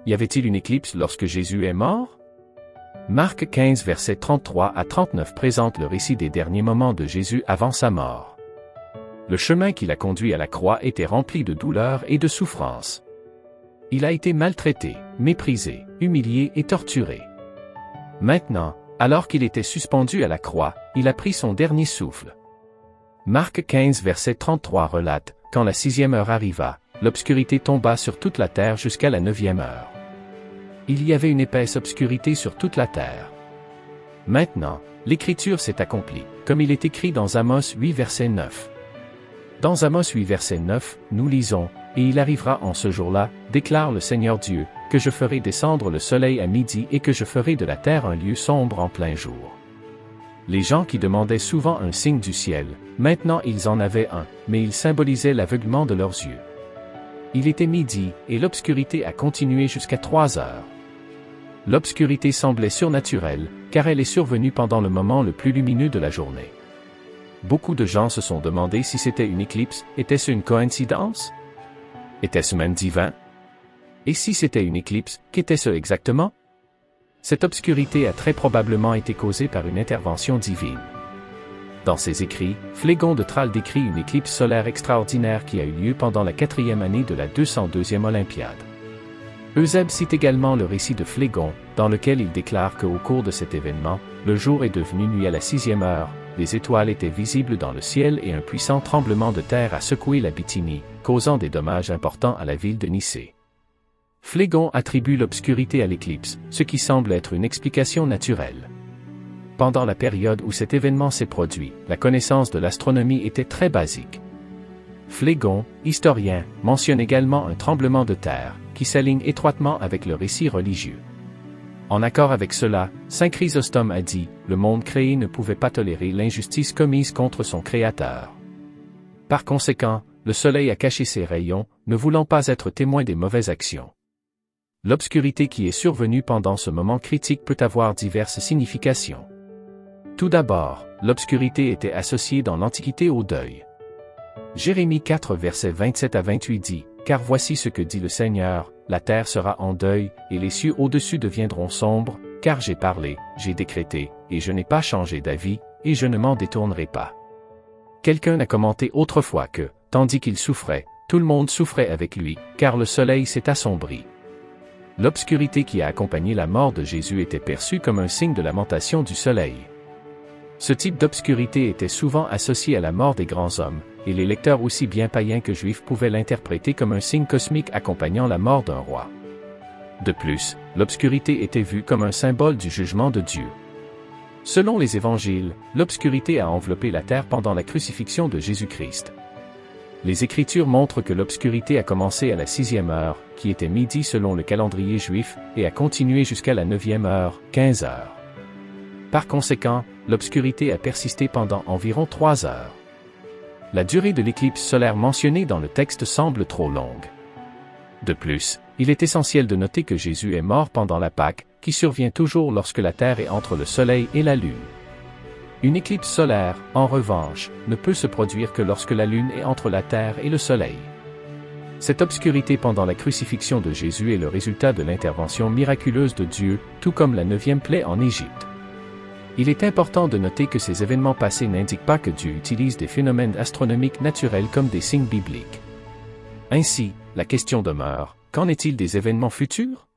y avait-il une éclipse lorsque Jésus est mort? Marc 15 versets 33 à 39 présente le récit des derniers moments de Jésus avant sa mort. Le chemin qui l'a conduit à la croix était rempli de douleurs et de souffrances. Il a été maltraité, méprisé, humilié et torturé. Maintenant, alors qu'il était suspendu à la croix, il a pris son dernier souffle. Marc 15 verset 33 relate, « Quand la 6e heure arriva, l'obscurité tomba sur toute la terre jusqu'à la 9e heure. Il y avait une épaisse obscurité sur toute la terre. » Maintenant, l'écriture s'est accomplie, comme il est écrit dans Amos 8 verset 9. Dans Amos 8 verset 9, nous lisons, « Et il arrivera en ce jour-là, déclare le Seigneur Dieu, que je ferai descendre le soleil à midi et que je ferai de la terre un lieu sombre en plein jour. » Les gens qui demandaient souvent un signe du ciel, maintenant ils en avaient un, mais il symbolisait l'aveuglement de leurs yeux. Il était midi, et l'obscurité a continué jusqu'à 3 heures. L'obscurité semblait surnaturelle, car elle est survenue pendant le moment le plus lumineux de la journée. Beaucoup de gens se sont demandé si c'était une éclipse, était-ce une coïncidence? Était-ce même divin? Et si c'était une éclipse, qu'était-ce exactement? Cette obscurité a très probablement été causée par une intervention divine. Dans ses écrits, Phlégon de Tralles décrit une éclipse solaire extraordinaire qui a eu lieu pendant la 4e année de la 202e Olympiade. Eusèbe cite également le récit de Phlégon, dans lequel il déclare qu'au cours de cet événement, le jour est devenu nuit à la 6e heure, les étoiles étaient visibles dans le ciel et un puissant tremblement de terre a secoué la Bithynie, causant des dommages importants à la ville de Nicée. Phlégon attribue l'obscurité à l'éclipse, ce qui semble être une explication naturelle. Pendant la période où cet événement s'est produit, la connaissance de l'astronomie était très basique. Phlégon, historien, mentionne également un tremblement de terre, qui s'aligne étroitement avec le récit religieux. En accord avec cela, saint Chrysostome a dit, « Le monde créé ne pouvait pas tolérer l'injustice commise contre son Créateur. » Par conséquent, le soleil a caché ses rayons, ne voulant pas être témoin des mauvaises actions. L'obscurité qui est survenue pendant ce moment critique peut avoir diverses significations. Tout d'abord, l'obscurité était associée dans l'Antiquité au deuil. Jérémie 4 versets 27 à 28 dit, « Car voici ce que dit le Seigneur, la terre sera en deuil, et les cieux au-dessus deviendront sombres, car j'ai parlé, j'ai décrété, et je n'ai pas changé d'avis, et je ne m'en détournerai pas. » Quelqu'un a commenté autrefois que, tandis qu'il souffrait, tout le monde souffrait avec lui, car le soleil s'est assombri. L'obscurité qui a accompagné la mort de Jésus était perçue comme un signe de lamentation du soleil. Ce type d'obscurité était souvent associé à la mort des grands hommes, et les lecteurs aussi bien païens que juifs pouvaient l'interpréter comme un signe cosmique accompagnant la mort d'un roi. De plus, l'obscurité était vue comme un symbole du jugement de Dieu. Selon les évangiles, l'obscurité a enveloppé la terre pendant la crucifixion de Jésus-Christ. Les Écritures montrent que l'obscurité a commencé à la 6e heure, qui était midi selon le calendrier juif, et a continué jusqu'à la 9e heure, 15 heures. Par conséquent, l'obscurité a persisté pendant environ 3 heures. La durée de l'éclipse solaire mentionnée dans le texte semble trop longue. De plus, il est essentiel de noter que Jésus est mort pendant la Pâque, qui survient toujours lorsque la Terre est entre le Soleil et la Lune. Une éclipse solaire, en revanche, ne peut se produire que lorsque la Lune est entre la Terre et le Soleil. Cette obscurité pendant la crucifixion de Jésus est le résultat de l'intervention miraculeuse de Dieu, tout comme la 9e plaie en Égypte. Il est important de noter que ces événements passés n'indiquent pas que Dieu utilise des phénomènes astronomiques naturels comme des signes bibliques. Ainsi, la question demeure, qu'en est-il des événements futurs?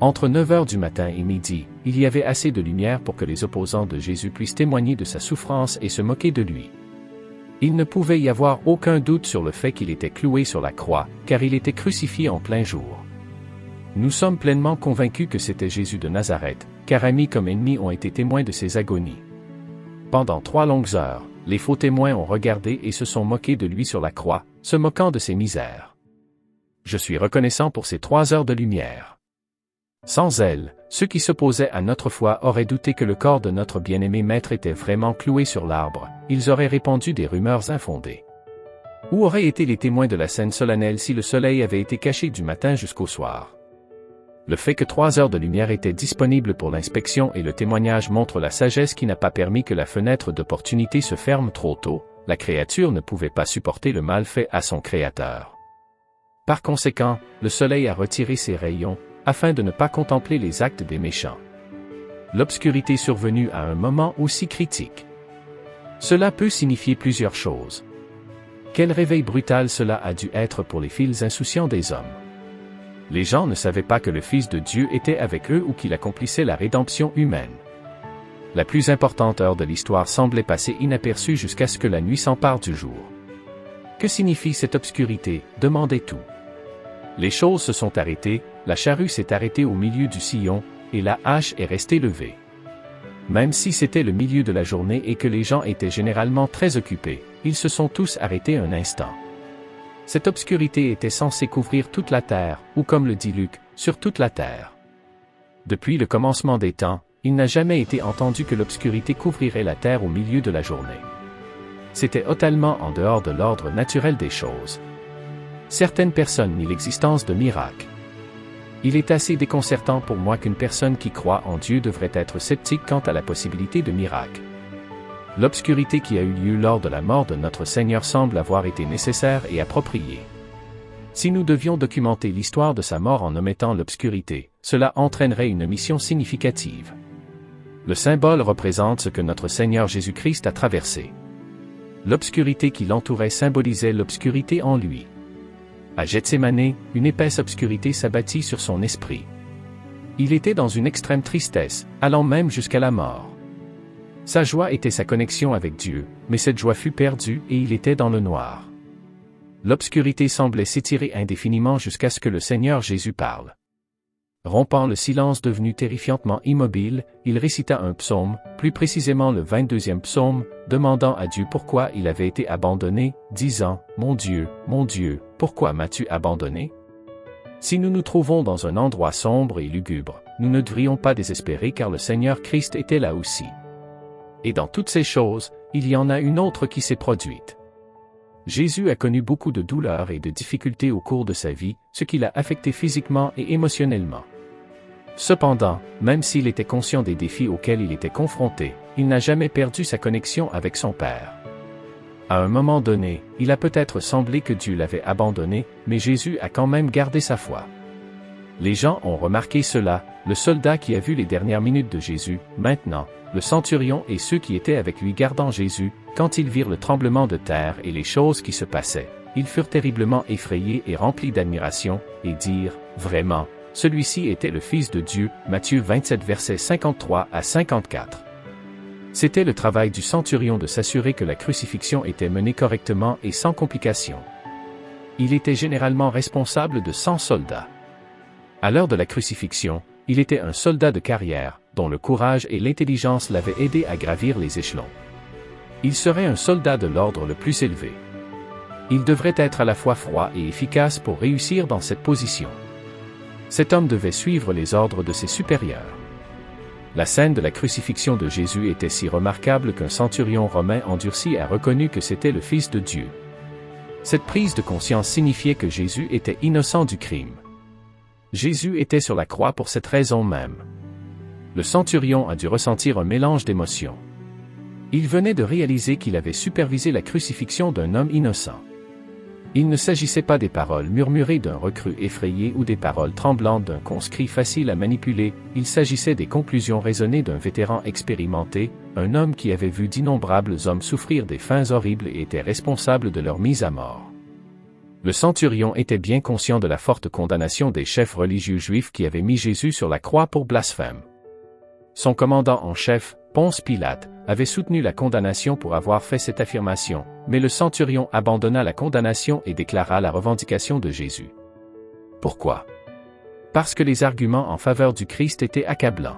Entre 9 heures du matin et midi, il y avait assez de lumière pour que les opposants de Jésus puissent témoigner de sa souffrance et se moquer de lui. Il ne pouvait y avoir aucun doute sur le fait qu'il était cloué sur la croix, car il était crucifié en plein jour. Nous sommes pleinement convaincus que c'était Jésus de Nazareth, car amis comme ennemis ont été témoins de ses agonies. Pendant 3 longues heures, les faux témoins ont regardé et se sont moqués de lui sur la croix, se moquant de ses misères. Je suis reconnaissant pour ces 3 heures de lumière. Sans elles, ceux qui s'opposaient à notre foi auraient douté que le corps de notre bien-aimé maître était vraiment cloué sur l'arbre, ils auraient répandu des rumeurs infondées. Où auraient été les témoins de la scène solennelle si le soleil avait été caché du matin jusqu'au soir? Le fait que 3 heures de lumière étaient disponibles pour l'inspection et le témoignage montre la sagesse qui n'a pas permis que la fenêtre d'opportunité se ferme trop tôt, la créature ne pouvait pas supporter le mal fait à son Créateur. Par conséquent, le soleil a retiré ses rayons, afin de ne pas contempler les actes des méchants. L'obscurité survenue à un moment aussi critique. Cela peut signifier plusieurs choses. Quel réveil brutal cela a dû être pour les fils insouciants des hommes. Les gens ne savaient pas que le Fils de Dieu était avec eux ou qu'il accomplissait la rédemption humaine. La plus importante heure de l'histoire semblait passer inaperçue jusqu'à ce que la nuit s'empare du jour. Que signifie cette obscurité? Demandait tout. Les choses se sont arrêtées, la charrue s'est arrêtée au milieu du sillon, et la hache est restée levée. Même si c'était le milieu de la journée et que les gens étaient généralement très occupés, ils se sont tous arrêtés un instant. Cette obscurité était censée couvrir toute la terre, ou comme le dit Luc, sur toute la terre. Depuis le commencement des temps, il n'a jamais été entendu que l'obscurité couvrirait la terre au milieu de la journée. C'était totalement en dehors de l'ordre naturel des choses. Certaines personnes nient l'existence de miracles. Il est assez déconcertant pour moi qu'une personne qui croit en Dieu devrait être sceptique quant à la possibilité de miracles. L'obscurité qui a eu lieu lors de la mort de notre Seigneur semble avoir été nécessaire et appropriée. Si nous devions documenter l'histoire de sa mort en omettant l'obscurité, cela entraînerait une mission significative. Le symbole représente ce que notre Seigneur Jésus-Christ a traversé. L'obscurité qui l'entourait symbolisait l'obscurité en lui. À Gethsémanée, une épaisse obscurité s'abattit sur son esprit. Il était dans une extrême tristesse, allant même jusqu'à la mort. Sa joie était sa connexion avec Dieu, mais cette joie fut perdue et il était dans le noir. L'obscurité semblait s'étirer indéfiniment jusqu'à ce que le Seigneur Jésus parle. Rompant le silence devenu terrifiantement immobile, il récita un psaume, plus précisément le 22e psaume, demandant à Dieu pourquoi il avait été abandonné, disant « Mon Dieu, pourquoi m'as-tu abandonné ?» Si nous nous trouvons dans un endroit sombre et lugubre, nous ne devrions pas désespérer car le Seigneur Christ était là aussi. Et dans toutes ces choses, il y en a une autre qui s'est produite. Jésus a connu beaucoup de douleurs et de difficultés au cours de sa vie, ce qui l'a affecté physiquement et émotionnellement. Cependant, même s'il était conscient des défis auxquels il était confronté, il n'a jamais perdu sa connexion avec son Père. À un moment donné, il a peut-être semblé que Dieu l'avait abandonné, mais Jésus a quand même gardé sa foi. Les gens ont remarqué cela, le soldat qui a vu les dernières minutes de Jésus, maintenant, le centurion et ceux qui étaient avec lui gardant Jésus, quand ils virent le tremblement de terre et les choses qui se passaient, ils furent terriblement effrayés et remplis d'admiration, et dirent, « Vraiment, celui-ci était le Fils de Dieu » Matthieu 27 versets 53 à 54. C'était le travail du centurion de s'assurer que la crucifixion était menée correctement et sans complications. Il était généralement responsable de 100 soldats. À l'heure de la crucifixion, il était un soldat de carrière, dont le courage et l'intelligence l'avaient aidé à gravir les échelons. Il serait un soldat de l'ordre le plus élevé. Il devrait être à la fois froid et efficace pour réussir dans cette position. Cet homme devait suivre les ordres de ses supérieurs. La scène de la crucifixion de Jésus était si remarquable qu'un centurion romain endurci a reconnu que c'était le Fils de Dieu. Cette prise de conscience signifiait que Jésus était innocent du crime. Jésus était sur la croix pour cette raison même. Le centurion a dû ressentir un mélange d'émotions. Il venait de réaliser qu'il avait supervisé la crucifixion d'un homme innocent. Il ne s'agissait pas des paroles murmurées d'un recrue effrayé ou des paroles tremblantes d'un conscrit facile à manipuler, il s'agissait des conclusions raisonnées d'un vétéran expérimenté, un homme qui avait vu d'innombrables hommes souffrir des fins horribles et était responsable de leur mise à mort. Le centurion était bien conscient de la forte condamnation des chefs religieux juifs qui avaient mis Jésus sur la croix pour blasphème. Son commandant en chef, Ponce Pilate, avait soutenu la condamnation pour avoir fait cette affirmation, mais le centurion abandonna la condamnation et déclara la revendication de Jésus. Pourquoi? Parce que les arguments en faveur du Christ étaient accablants.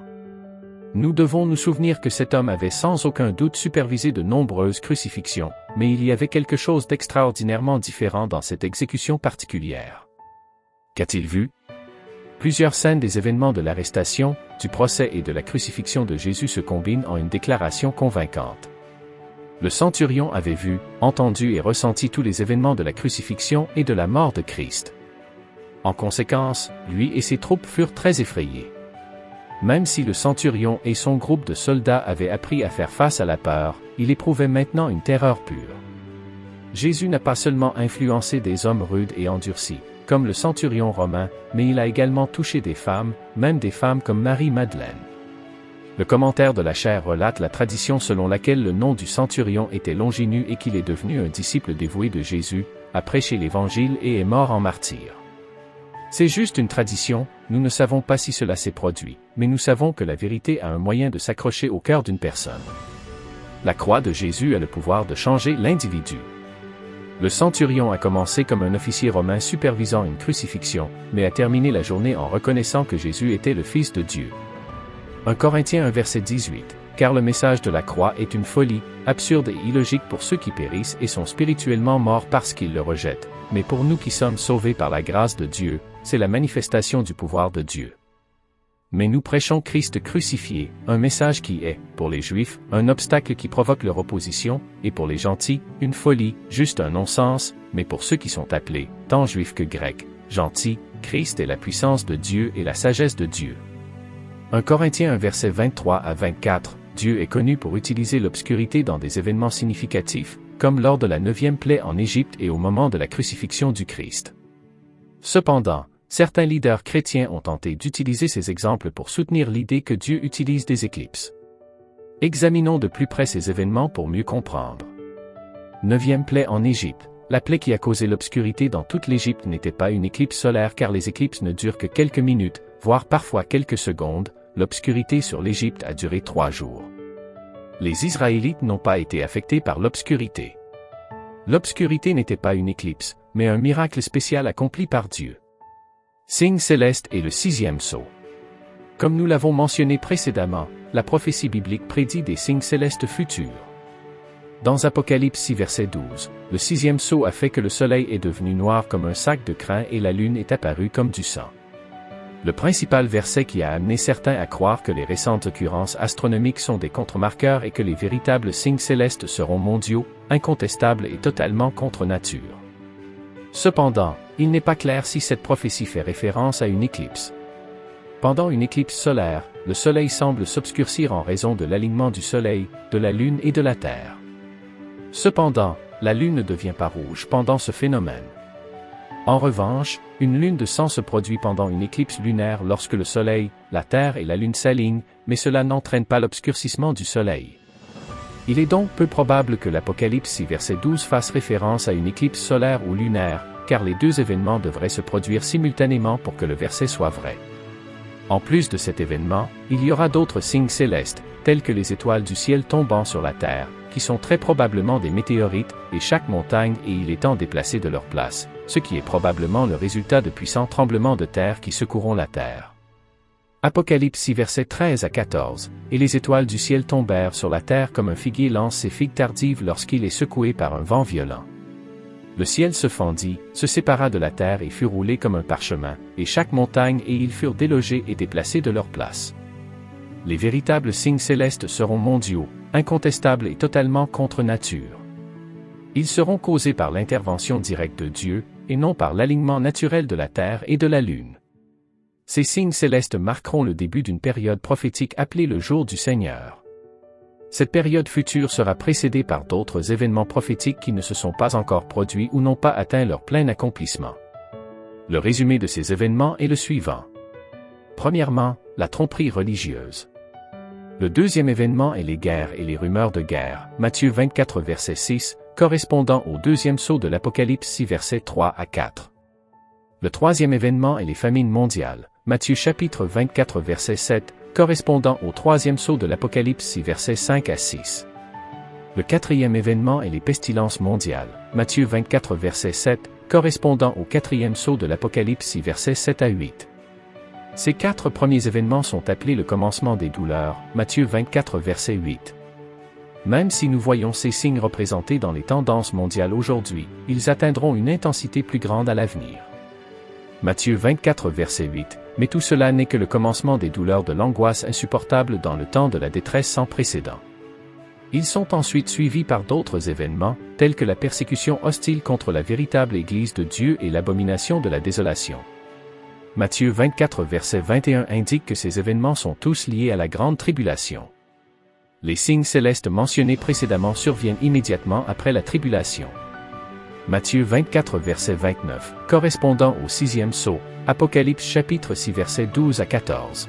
Nous devons nous souvenir que cet homme avait sans aucun doute supervisé de nombreuses crucifixions, mais il y avait quelque chose d'extraordinairement différent dans cette exécution particulière. Qu'a-t-il vu? Plusieurs scènes des événements de l'arrestation, du procès et de la crucifixion de Jésus se combinent en une déclaration convaincante. Le centurion avait vu, entendu et ressenti tous les événements de la crucifixion et de la mort de Christ. En conséquence, lui et ses troupes furent très effrayés. Même si le centurion et son groupe de soldats avaient appris à faire face à la peur, il éprouvait maintenant une terreur pure. Jésus n'a pas seulement influencé des hommes rudes et endurcis, comme le centurion romain, mais il a également touché des femmes, même des femmes comme Marie-Madeleine. Le commentaire de la chaire relate la tradition selon laquelle le nom du centurion était Longinus et qu'il est devenu un disciple dévoué de Jésus, a prêché l'Évangile et est mort en martyr. C'est juste une tradition, nous ne savons pas si cela s'est produit, mais nous savons que la vérité a un moyen de s'accrocher au cœur d'une personne. La croix de Jésus a le pouvoir de changer l'individu. Le centurion a commencé comme un officier romain supervisant une crucifixion, mais a terminé la journée en reconnaissant que Jésus était le Fils de Dieu. 1 Corinthiens 1 verset 18, car le message de la croix est une folie, absurde et illogique pour ceux qui périssent et sont spirituellement morts parce qu'ils le rejettent, mais pour nous qui sommes sauvés par la grâce de Dieu, c'est la manifestation du pouvoir de Dieu. Mais nous prêchons Christ crucifié, un message qui est, pour les Juifs, un obstacle qui provoque leur opposition, et pour les gentils, une folie, juste un non-sens, mais pour ceux qui sont appelés, tant Juifs que Grecs, gentils, Christ est la puissance de Dieu et la sagesse de Dieu. 1 Corinthiens 1 verset 23 à 24, Dieu est connu pour utiliser l'obscurité dans des événements significatifs, comme lors de la 9e plaie en Égypte et au moment de la crucifixion du Christ. Cependant, certains leaders chrétiens ont tenté d'utiliser ces exemples pour soutenir l'idée que Dieu utilise des éclipses. Examinons de plus près ces événements pour mieux comprendre. 9e plaie en Égypte. La plaie qui a causé l'obscurité dans toute l'Égypte n'était pas une éclipse solaire car les éclipses ne durent que quelques minutes, voire parfois quelques secondes. L'obscurité sur l'Égypte a duré 3 jours. Les Israélites n'ont pas été affectés par l'obscurité. L'obscurité n'était pas une éclipse, mais un miracle spécial accompli par Dieu. Signe céleste et le 6e sceau. Comme nous l'avons mentionné précédemment, la prophétie biblique prédit des signes célestes futurs. Dans Apocalypse 6 verset 12, le 6e sceau a fait que le soleil est devenu noir comme un sac de crin et la lune est apparue comme du sang. Le principal verset qui a amené certains à croire que les récentes occurrences astronomiques sont des contre-marqueurs et que les véritables signes célestes seront mondiaux, incontestables et totalement contre nature. Cependant, il n'est pas clair si cette prophétie fait référence à une éclipse. Pendant une éclipse solaire, le soleil semble s'obscurcir en raison de l'alignement du soleil, de la lune et de la terre. Cependant, la lune ne devient pas rouge pendant ce phénomène. En revanche, une lune de sang se produit pendant une éclipse lunaire lorsque le soleil, la terre et la lune s'alignent, mais cela n'entraîne pas l'obscurcissement du soleil. Il est donc peu probable que l'Apocalypse 6 verset 12 fasse référence à une éclipse solaire ou lunaire, car les deux événements devraient se produire simultanément pour que le verset soit vrai. En plus de cet événement, il y aura d'autres signes célestes, tels que les étoiles du ciel tombant sur la terre, qui sont très probablement des météorites, et chaque montagne et île étant déplacées de leur place, ce qui est probablement le résultat de puissants tremblements de terre qui secoueront la terre. Apocalypse 6 versets 13 à 14, et les étoiles du ciel tombèrent sur la terre comme un figuier lance ses figues tardives lorsqu'il est secoué par un vent violent. Le ciel se fendit, se sépara de la terre et fut roulé comme un parchemin, et chaque montagne et île furent délogés et déplacés de leur place. Les véritables signes célestes seront mondiaux, incontestables et totalement contre nature. Ils seront causés par l'intervention directe de Dieu, et non par l'alignement naturel de la terre et de la lune. Ces signes célestes marqueront le début d'une période prophétique appelée le jour du Seigneur. Cette période future sera précédée par d'autres événements prophétiques qui ne se sont pas encore produits ou n'ont pas atteint leur plein accomplissement. Le résumé de ces événements est le suivant. Premièrement, la tromperie religieuse. Le deuxième événement est les guerres et les rumeurs de guerre, Matthieu 24 verset 6, correspondant au deuxième sceau de l'Apocalypse 6 versets 3 à 4. Le troisième événement est les famines mondiales, Matthieu chapitre 24 verset 7, correspondant au troisième sceau de l'Apocalypse 6 versets 5 à 6. Le quatrième événement est les pestilences mondiales, Matthieu 24 verset 7, correspondant au quatrième sceau de l'Apocalypse 6 versets 7 à 8. Ces 4 premiers événements sont appelés le commencement des douleurs, Matthieu 24 verset 8. Même si nous voyons ces signes représentés dans les tendances mondiales aujourd'hui, ils atteindront une intensité plus grande à l'avenir. Matthieu 24 verset 8, mais tout cela n'est que le commencement des douleurs de l'angoisse insupportable dans le temps de la détresse sans précédent. Ils sont ensuite suivis par d'autres événements, tels que la persécution hostile contre la véritable Église de Dieu et l'abomination de la désolation. Matthieu 24 verset 21 indique que ces événements sont tous liés à la grande tribulation. Les signes célestes mentionnés précédemment surviennent immédiatement après la tribulation. Matthieu 24 verset 29, correspondant au 6e sceau, Apocalypse chapitre 6 verset 12 à 14.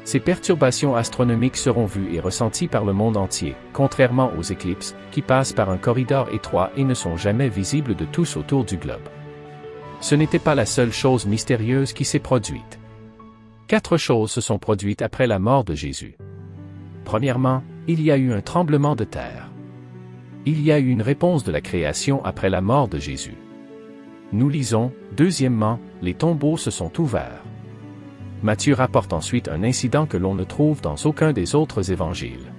Ces perturbations astronomiques seront vues et ressenties par le monde entier, contrairement aux éclipses, qui passent par un corridor étroit et ne sont jamais visibles de tous autour du globe. Ce n'était pas la seule chose mystérieuse qui s'est produite. 4 choses se sont produites après la mort de Jésus. Premièrement, il y a eu un tremblement de terre. Il y a eu une réponse de la création après la mort de Jésus. Nous lisons, deuxièmement, les tombeaux se sont ouverts. Matthieu rapporte ensuite un incident que l'on ne trouve dans aucun des autres évangiles.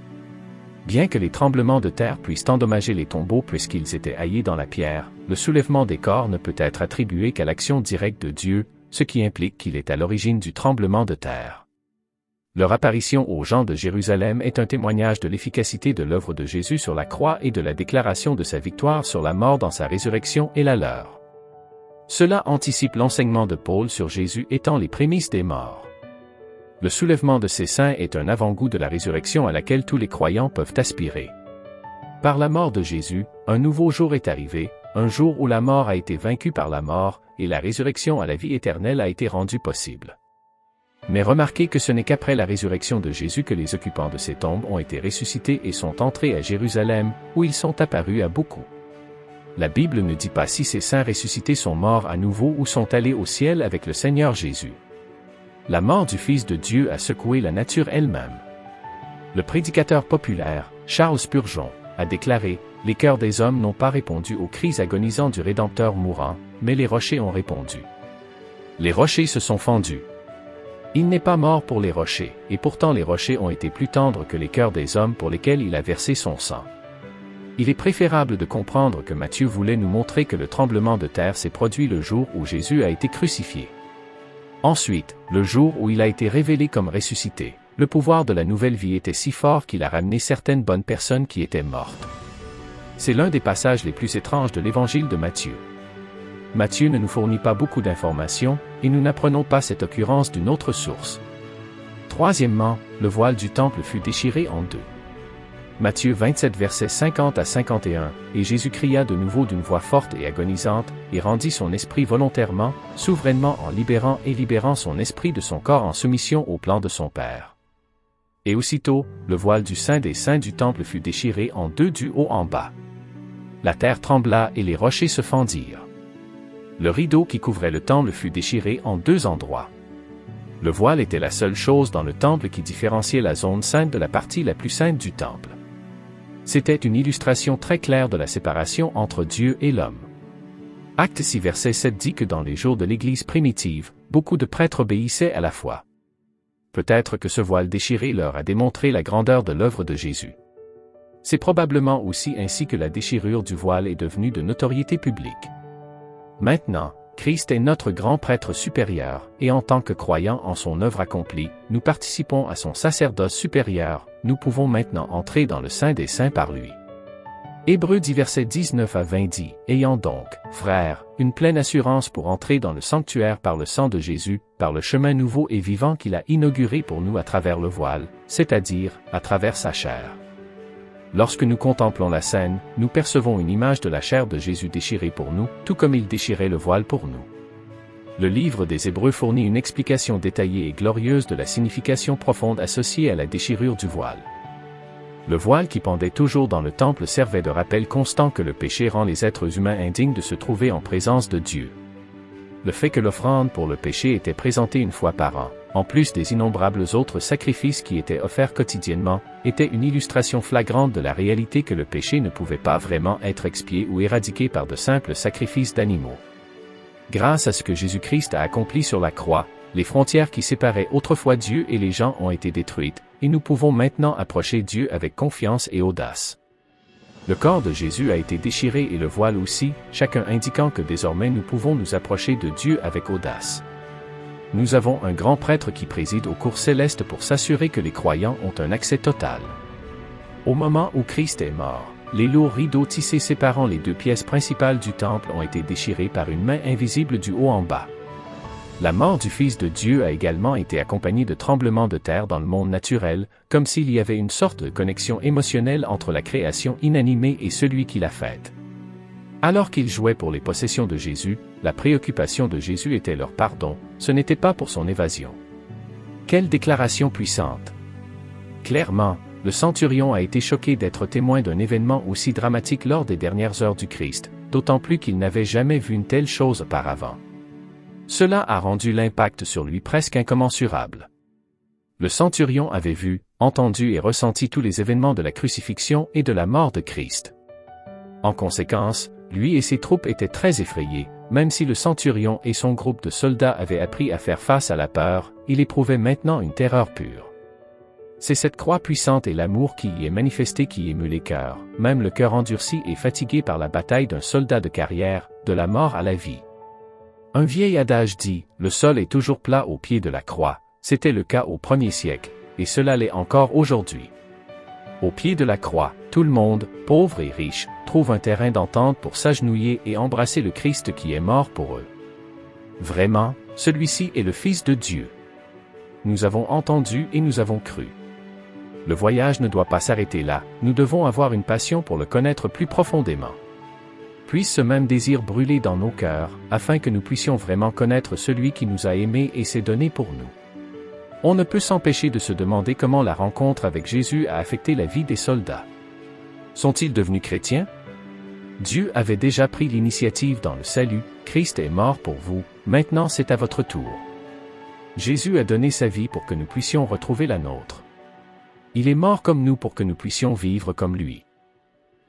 Bien que les tremblements de terre puissent endommager les tombeaux puisqu'ils étaient haillés dans la pierre, le soulèvement des corps ne peut être attribué qu'à l'action directe de Dieu, ce qui implique qu'il est à l'origine du tremblement de terre. Leur apparition aux gens de Jérusalem est un témoignage de l'efficacité de l'œuvre de Jésus sur la croix et de la déclaration de sa victoire sur la mort dans sa résurrection et la leur. Cela anticipe l'enseignement de Paul sur Jésus étant les prémices des morts. Le soulèvement de ces saints est un avant-goût de la résurrection à laquelle tous les croyants peuvent aspirer. Par la mort de Jésus, un nouveau jour est arrivé, un jour où la mort a été vaincue par la mort, et la résurrection à la vie éternelle a été rendue possible. Mais remarquez que ce n'est qu'après la résurrection de Jésus que les occupants de ces tombes ont été ressuscités et sont entrés à Jérusalem, où ils sont apparus à beaucoup. La Bible ne dit pas si ces saints ressuscités sont morts à nouveau ou sont allés au ciel avec le Seigneur Jésus. La mort du Fils de Dieu a secoué la nature elle-même. Le prédicateur populaire, Charles Spurgeon, a déclaré « Les cœurs des hommes n'ont pas répondu aux cris agonisants du Rédempteur mourant, mais les rochers ont répondu. Les rochers se sont fendus. Il n'est pas mort pour les rochers, et pourtant les rochers ont été plus tendres que les cœurs des hommes pour lesquels il a versé son sang. » Il est préférable de comprendre que Matthieu voulait nous montrer que le tremblement de terre s'est produit le jour où Jésus a été crucifié. Ensuite, le jour où il a été révélé comme ressuscité, le pouvoir de la nouvelle vie était si fort qu'il a ramené certaines bonnes personnes qui étaient mortes. C'est l'un des passages les plus étranges de l'évangile de Matthieu. Matthieu ne nous fournit pas beaucoup d'informations, et nous n'apprenons pas cette occurrence d'une autre source. Troisièmement, le voile du temple fut déchiré en deux. Matthieu 27 versets 50 à 51, et Jésus cria de nouveau d'une voix forte et agonisante, et rendit son esprit volontairement, souverainement en libérant son esprit de son corps en soumission au plan de son Père. Et aussitôt, le voile du Saint des Saints du temple fut déchiré en deux du haut en bas. La terre trembla et les rochers se fendirent. Le rideau qui couvrait le temple fut déchiré en deux endroits. Le voile était la seule chose dans le temple qui différenciait la zone sainte de la partie la plus sainte du temple. C'était une illustration très claire de la séparation entre Dieu et l'homme. Acte 6 verset 7 dit que dans les jours de l'Église primitive, beaucoup de prêtres obéissaient à la foi. Peut-être que ce voile déchiré leur a démontré la grandeur de l'œuvre de Jésus. C'est probablement aussi ainsi que la déchirure du voile est devenue de notoriété publique. Maintenant, Christ est notre grand prêtre supérieur, et en tant que croyants en son œuvre accomplie, nous participons à son sacerdoce supérieur, nous pouvons maintenant entrer dans le Saint des Saints par lui. Hébreux 10 versets 19 à 20 dit, « Ayant donc, frères, une pleine assurance pour entrer dans le sanctuaire par le sang de Jésus, par le chemin nouveau et vivant qu'il a inauguré pour nous à travers le voile, c'est-à-dire, à travers sa chair. » Lorsque nous contemplons la scène, nous percevons une image de la chair de Jésus déchirée pour nous, tout comme il déchirait le voile pour nous. Le livre des Hébreux fournit une explication détaillée et glorieuse de la signification profonde associée à la déchirure du voile. Le voile qui pendait toujours dans le temple servait de rappel constant que le péché rend les êtres humains indignes de se trouver en présence de Dieu. Le fait que l'offrande pour le péché était présentée une fois par an, en plus des innombrables autres sacrifices qui étaient offerts quotidiennement, était une illustration flagrante de la réalité que le péché ne pouvait pas vraiment être expié ou éradiqué par de simples sacrifices d'animaux. Grâce à ce que Jésus-Christ a accompli sur la croix, les frontières qui séparaient autrefois Dieu et les gens ont été détruites, et nous pouvons maintenant approcher Dieu avec confiance et audace. Le corps de Jésus a été déchiré et le voile aussi, chacun indiquant que désormais nous pouvons nous approcher de Dieu avec audace. Nous avons un grand prêtre qui préside aux cours célestes pour s'assurer que les croyants ont un accès total. Au moment où Christ est mort, les lourds rideaux tissés séparant les deux pièces principales du temple ont été déchirés par une main invisible du haut en bas. La mort du Fils de Dieu a également été accompagnée de tremblements de terre dans le monde naturel, comme s'il y avait une sorte de connexion émotionnelle entre la création inanimée et celui qui l'a faite. Alors qu'ils jouaient pour les possessions de Jésus, la préoccupation de Jésus était leur pardon, ce n'était pas pour son évasion. Quelle déclaration puissante! Clairement, le centurion a été choqué d'être témoin d'un événement aussi dramatique lors des dernières heures du Christ, d'autant plus qu'il n'avait jamais vu une telle chose auparavant. Cela a rendu l'impact sur lui presque incommensurable. Le centurion avait vu, entendu et ressenti tous les événements de la crucifixion et de la mort de Christ. En conséquence, lui et ses troupes étaient très effrayés, même si le centurion et son groupe de soldats avaient appris à faire face à la peur, il éprouvait maintenant une terreur pure. C'est cette croix puissante et l'amour qui y est manifesté qui émeut les cœurs, même le cœur endurci et fatigué par la bataille d'un soldat de carrière, de la mort à la vie. Un vieil adage dit, le sol est toujours plat au pied de la croix, c'était le cas au 1er siècle, et cela l'est encore aujourd'hui. Au pied de la croix, tout le monde, pauvre et riche, trouve un terrain d'entente pour s'agenouiller et embrasser le Christ qui est mort pour eux. Vraiment, celui-ci est le Fils de Dieu. Nous avons entendu et nous avons cru. Le voyage ne doit pas s'arrêter là, nous devons avoir une passion pour le connaître plus profondément. Puisse ce même désir brûler dans nos cœurs, afin que nous puissions vraiment connaître celui qui nous a aimés et s'est donné pour nous. On ne peut s'empêcher de se demander comment la rencontre avec Jésus a affecté la vie des soldats. Sont-ils devenus chrétiens? Dieu avait déjà pris l'initiative dans le salut, Christ est mort pour vous, maintenant c'est à votre tour. Jésus a donné sa vie pour que nous puissions retrouver la nôtre. Il est mort comme nous pour que nous puissions vivre comme lui.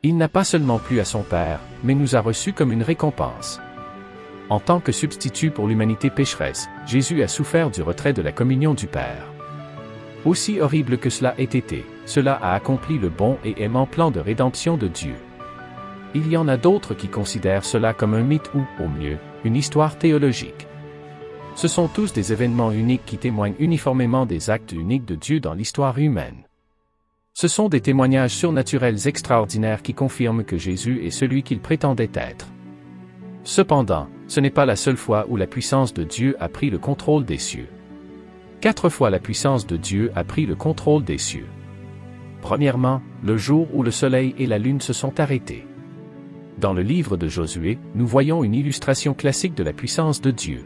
Il n'a pas seulement plu à son Père, mais nous a reçus comme une récompense. En tant que substitut pour l'humanité pécheresse, Jésus a souffert du retrait de la communion du Père. Aussi horrible que cela ait été, cela a accompli le bon et aimant plan de rédemption de Dieu. Il y en a d'autres qui considèrent cela comme un mythe ou, au mieux, une histoire théologique. Ce sont tous des événements uniques qui témoignent uniformément des actes uniques de Dieu dans l'histoire humaine. Ce sont des témoignages surnaturels extraordinaires qui confirment que Jésus est celui qu'il prétendait être. Cependant, ce n'est pas la seule fois où la puissance de Dieu a pris le contrôle des cieux. 4 fois la puissance de Dieu a pris le contrôle des cieux. Premièrement, le jour où le soleil et la lune se sont arrêtés. Dans le livre de Josué, nous voyons une illustration classique de la puissance de Dieu.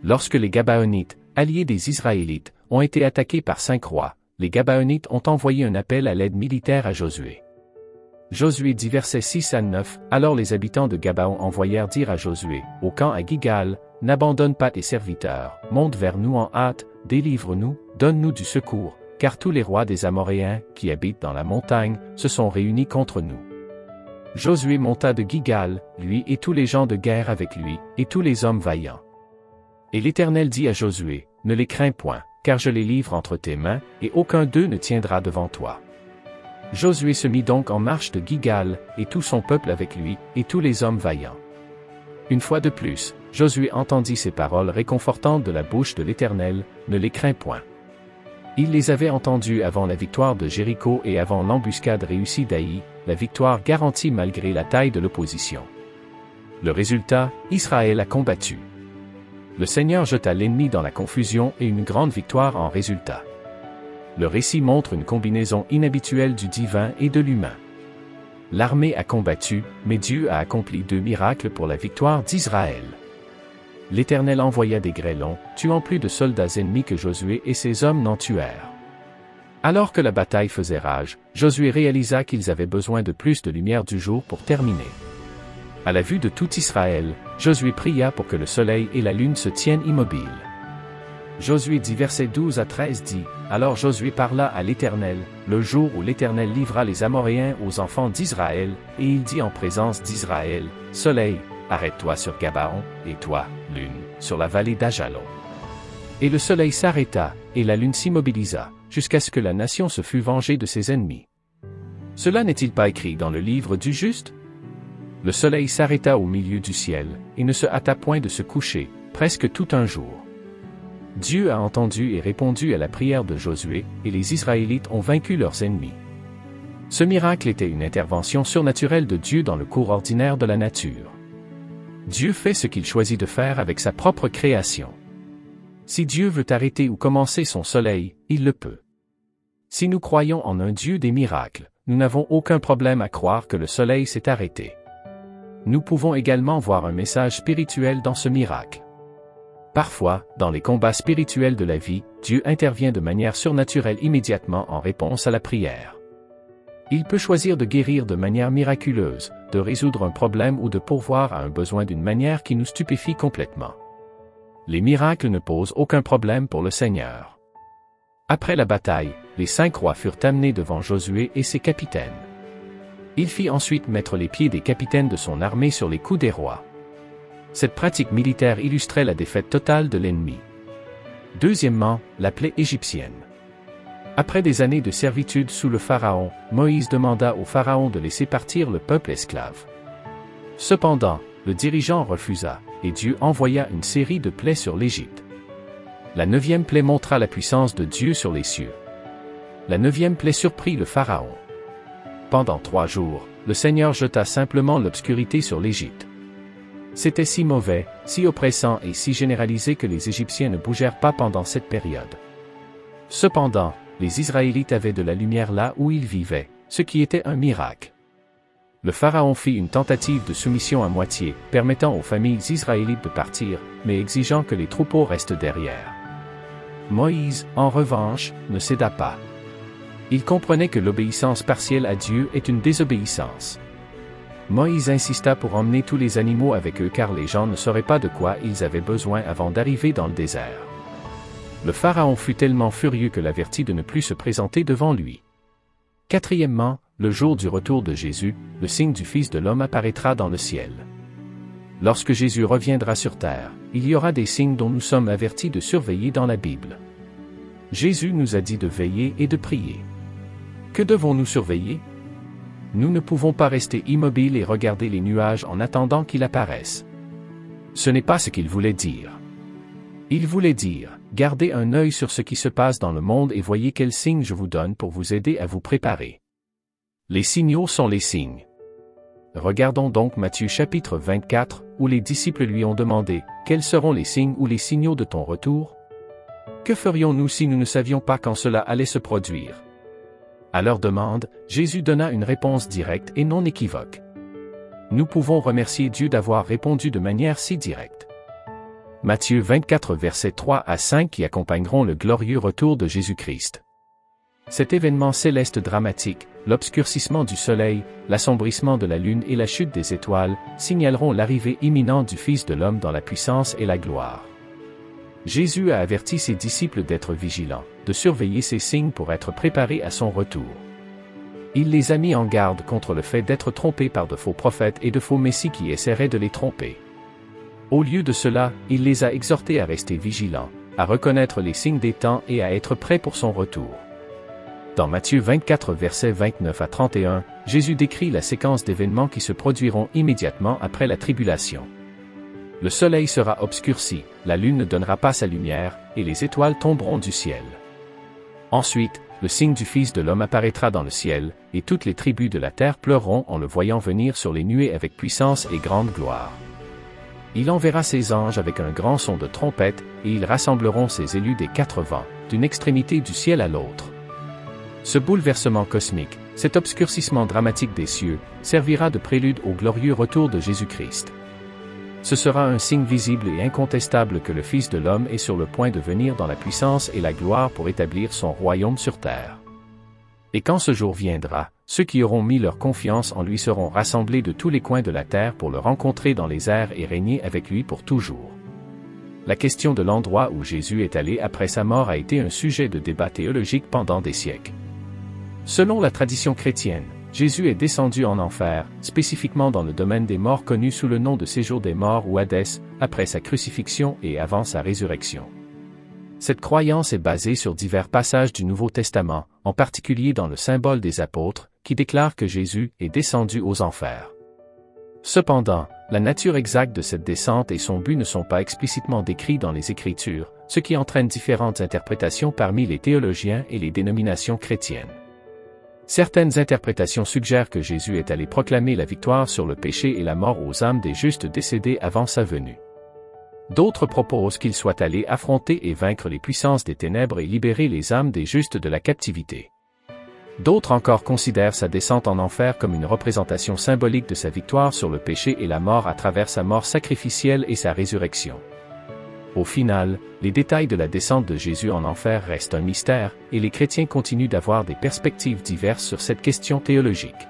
Lorsque les Gabaonites, alliés des Israélites, ont été attaqués par 5 rois, les Gabaonites ont envoyé un appel à l'aide militaire à Josué. Josué dit versets 6 à 9, alors les habitants de Gabaon envoyèrent dire à Josué, au camp à Gilgal, n'abandonne pas tes serviteurs, monte vers nous en hâte, délivre-nous, donne-nous du secours, car tous les rois des Amoréens, qui habitent dans la montagne, se sont réunis contre nous. Josué monta de Gilgal, lui et tous les gens de guerre avec lui, et tous les hommes vaillants. Et l'Éternel dit à Josué, ne les crains point, car je les livre entre tes mains, et aucun d'eux ne tiendra devant toi. Josué se mit donc en marche de Gilgal, et tout son peuple avec lui, et tous les hommes vaillants. Une fois de plus, Josué entendit ces paroles réconfortantes de la bouche de l'Éternel, ne les crains point. Il les avait entendues avant la victoire de Jéricho et avant l'embuscade réussie d'Aï, la victoire garantie malgré la taille de l'opposition. Le résultat, Israël a combattu. Le Seigneur jeta l'ennemi dans la confusion et une grande victoire en résultat. Le récit montre une combinaison inhabituelle du divin et de l'humain. L'armée a combattu, mais Dieu a accompli 2 miracles pour la victoire d'Israël. L'Éternel envoya des grêlons, tuant plus de soldats ennemis que Josué et ses hommes n'en tuèrent. Alors que la bataille faisait rage, Josué réalisa qu'ils avaient besoin de plus de lumière du jour pour terminer. À la vue de tout Israël, Josué pria pour que le soleil et la lune se tiennent immobiles. Josué dit versets 12 à 13 dit, alors Josué parla à l'Éternel, le jour où l'Éternel livra les Amoréens aux enfants d'Israël, et il dit en présence d'Israël, soleil, arrête-toi sur Gabaon, et toi, lune, sur la vallée d'Ajalon. Et le soleil s'arrêta, et la lune s'immobilisa, jusqu'à ce que la nation se fût vengée de ses ennemis. Cela n'est-il pas écrit dans le livre du juste? Le soleil s'arrêta au milieu du ciel, et ne se hâta point de se coucher, presque tout un jour. Dieu a entendu et répondu à la prière de Josué, et les Israélites ont vaincu leurs ennemis. Ce miracle était une intervention surnaturelle de Dieu dans le cours ordinaire de la nature. Dieu fait ce qu'il choisit de faire avec sa propre création. Si Dieu veut arrêter ou commencer son soleil, il le peut. Si nous croyons en un Dieu des miracles, nous n'avons aucun problème à croire que le soleil s'est arrêté. Nous pouvons également voir un message spirituel dans ce miracle. Parfois, dans les combats spirituels de la vie, Dieu intervient de manière surnaturelle immédiatement en réponse à la prière. Il peut choisir de guérir de manière miraculeuse, de résoudre un problème ou de pourvoir à un besoin d'une manière qui nous stupéfie complètement. Les miracles ne posent aucun problème pour le Seigneur. Après la bataille, les 5 rois furent amenés devant Josué et ses capitaines. Il fit ensuite mettre les pieds des capitaines de son armée sur les coups des rois. Cette pratique militaire illustrait la défaite totale de l'ennemi. Deuxièmement, la plaie égyptienne. Après des années de servitude sous le Pharaon, Moïse demanda au Pharaon de laisser partir le peuple esclave. Cependant, le dirigeant refusa, et Dieu envoya une série de plaies sur l'Égypte. La 9e plaie montra la puissance de Dieu sur les cieux. La 9e plaie surprit le Pharaon. Pendant 3 jours, le Seigneur jeta simplement l'obscurité sur l'Égypte. C'était si mauvais, si oppressant et si généralisé que les Égyptiens ne bougèrent pas pendant cette période. Cependant, les Israélites avaient de la lumière là où ils vivaient, ce qui était un miracle. Le Pharaon fit une tentative de soumission à moitié, permettant aux familles israélites de partir, mais exigeant que les troupeaux restent derrière. Moïse, en revanche, ne céda pas. Il comprenait que l'obéissance partielle à Dieu est une désobéissance. Moïse insista pour emmener tous les animaux avec eux car les gens ne sauraient pas de quoi ils avaient besoin avant d'arriver dans le désert. Le Pharaon fut tellement furieux que l'avertit de ne plus se présenter devant lui. Quatrièmement, le jour du retour de Jésus, le signe du Fils de l'homme apparaîtra dans le ciel. Lorsque Jésus reviendra sur terre, il y aura des signes dont nous sommes avertis de surveiller dans la Bible. Jésus nous a dit de veiller et de prier. Que devons-nous surveiller? Nous ne pouvons pas rester immobiles et regarder les nuages en attendant qu'il apparaisse. Ce n'est pas ce qu'il voulait dire. Il voulait dire, gardez un œil sur ce qui se passe dans le monde et voyez quels signes je vous donne pour vous aider à vous préparer. Les signaux sont les signes. Regardons donc Matthieu chapitre 24, où les disciples lui ont demandé, quels seront les signes ou les signaux de ton retour? Que ferions-nous si nous ne savions pas quand cela allait se produire? À leur demande, Jésus donna une réponse directe et non équivoque. Nous pouvons remercier Dieu d'avoir répondu de manière si directe. Matthieu 24 versets 3 à 5 qui accompagneront le glorieux retour de Jésus-Christ. Cet événement céleste dramatique, l'obscurcissement du soleil, l'assombrissement de la lune et la chute des étoiles, signaleront l'arrivée imminente du Fils de l'homme dans la puissance et la gloire. Jésus a averti ses disciples d'être vigilants, de surveiller ces signes pour être préparés à son retour. Il les a mis en garde contre le fait d'être trompés par de faux prophètes et de faux messies qui essaieraient de les tromper. Au lieu de cela, il les a exhortés à rester vigilants, à reconnaître les signes des temps et à être prêts pour son retour. Dans Matthieu 24 versets 29 à 31, Jésus décrit la séquence d'événements qui se produiront immédiatement après la tribulation. Le soleil sera obscurci, la lune ne donnera pas sa lumière, et les étoiles tomberont du ciel. Ensuite, le signe du Fils de l'homme apparaîtra dans le ciel, et toutes les tribus de la terre pleureront en le voyant venir sur les nuées avec puissance et grande gloire. Il enverra ses anges avec un grand son de trompette, et ils rassembleront ses élus des 4 vents, d'une extrémité du ciel à l'autre. Ce bouleversement cosmique, cet obscurcissement dramatique des cieux, servira de prélude au glorieux retour de Jésus-Christ. Ce sera un signe visible et incontestable que le Fils de l'homme est sur le point de venir dans la puissance et la gloire pour établir son royaume sur terre. Et quand ce jour viendra, ceux qui auront mis leur confiance en lui seront rassemblés de tous les coins de la terre pour le rencontrer dans les airs et régner avec lui pour toujours. La question de l'endroit où Jésus est allé après sa mort a été un sujet de débat théologique pendant des siècles. Selon la tradition chrétienne, Jésus est descendu en enfer, spécifiquement dans le domaine des morts connu sous le nom de séjour des morts ou Hadès, après sa crucifixion et avant sa résurrection. Cette croyance est basée sur divers passages du Nouveau Testament, en particulier dans le symbole des apôtres, qui déclare que Jésus est descendu aux enfers. Cependant, la nature exacte de cette descente et son but ne sont pas explicitement décrits dans les Écritures, ce qui entraîne différentes interprétations parmi les théologiens et les dénominations chrétiennes. Certaines interprétations suggèrent que Jésus est allé proclamer la victoire sur le péché et la mort aux âmes des justes décédés avant sa venue. D'autres proposent qu'il soit allé affronter et vaincre les puissances des ténèbres et libérer les âmes des justes de la captivité. D'autres encore considèrent sa descente en enfer comme une représentation symbolique de sa victoire sur le péché et la mort à travers sa mort sacrificielle et sa résurrection. Au final, les détails de la descente de Jésus en enfer restent un mystère, et les chrétiens continuent d'avoir des perspectives diverses sur cette question théologique.